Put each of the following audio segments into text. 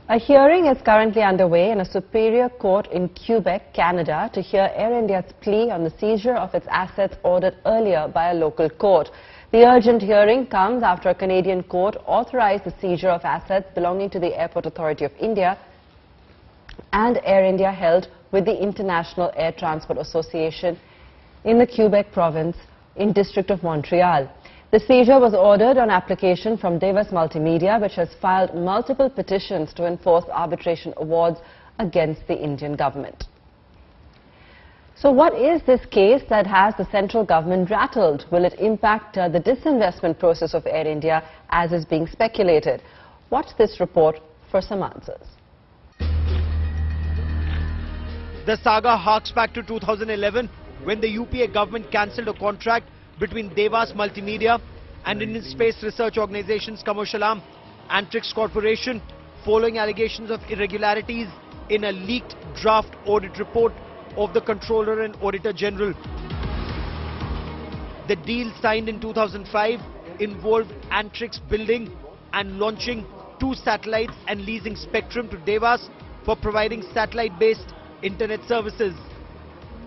A hearing is currently underway in a superior court in Quebec, Canada, to hear Air India's plea on the seizure of its assets ordered earlier by a local court. The urgent hearing comes after a Canadian court authorized the seizure of assets belonging to the Airport Authority of India and Air India held with the International Air Transport Association in the Quebec province in District of Montreal. The seizure was ordered on application from Devas Multimedia, which has filed multiple petitions to enforce arbitration awards against the Indian government. So what is this case that has the central government rattled? Will it impact the disinvestment process of Air India as is being speculated? Watch this report for some answers. The saga harks back to 2011 when the UPA government cancelled a contract between Devas Multimedia and Indian Space Research Organization's commercial arm, Antrix Corporation, following allegations of irregularities in a leaked draft audit report of the Controller and Auditor General. The deal signed in 2005 involved Antrix building and launching 2 satellites and leasing spectrum to Devas for providing satellite-based internet services.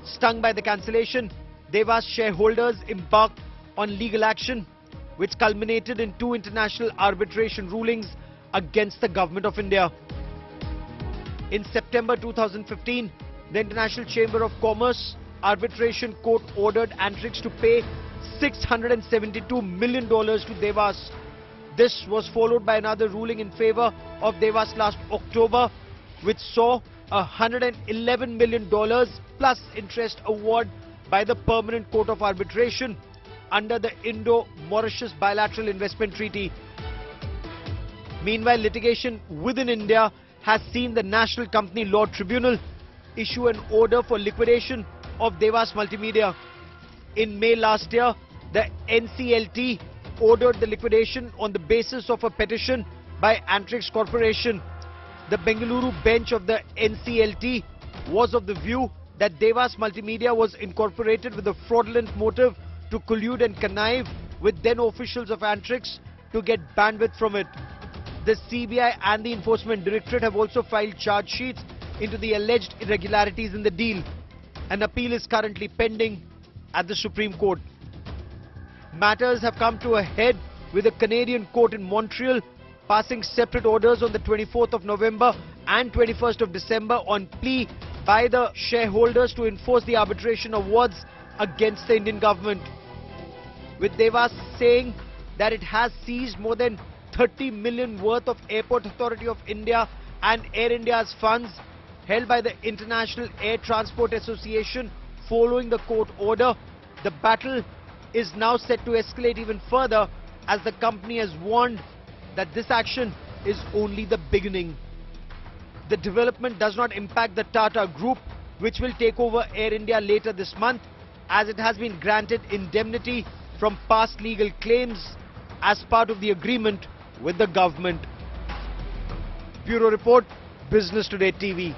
Stung by the cancellation, Devas shareholders embarked on legal action, which culminated in 2 international arbitration rulings against the Government of India. In September 2015, the International Chamber of Commerce Arbitration Court ordered Antrix to pay $672 million to Devas. This was followed by another ruling in favor of Devas last October, which saw a $111 million plus interest award by the Permanent Court of Arbitration under the Indo-Mauritius Bilateral Investment Treaty. Meanwhile, litigation within India has seen the National Company Law Tribunal issue an order for liquidation of Devas Multimedia. In May last year, the NCLT ordered the liquidation on the basis of a petition by Antrix Corporation. The Bengaluru bench of the NCLT was of the view that Devas Multimedia was incorporated with a fraudulent motive to collude and connive with then officials of Antrix to get bandwidth from it. The CBI and the Enforcement Directorate have also filed charge sheets into the alleged irregularities in the deal. An appeal is currently pending at the Supreme Court. Matters have come to a head with a Canadian court in Montreal passing separate orders on the 24th of November and 21st of December on plea by the shareholders to enforce the arbitration awards against the Indian government, with Devas saying that it has seized more than 30 million worth of Airport Authority of India and Air India's funds held by the International Air Transport Association following the court order. The battle is now set to escalate even further, as the company has warned that this action is only the beginning. The development does not impact the Tata Group, which will take over Air India later this month, as it has been granted indemnity from past legal claims as part of the agreement with the government. Bureau Report, Business Today TV.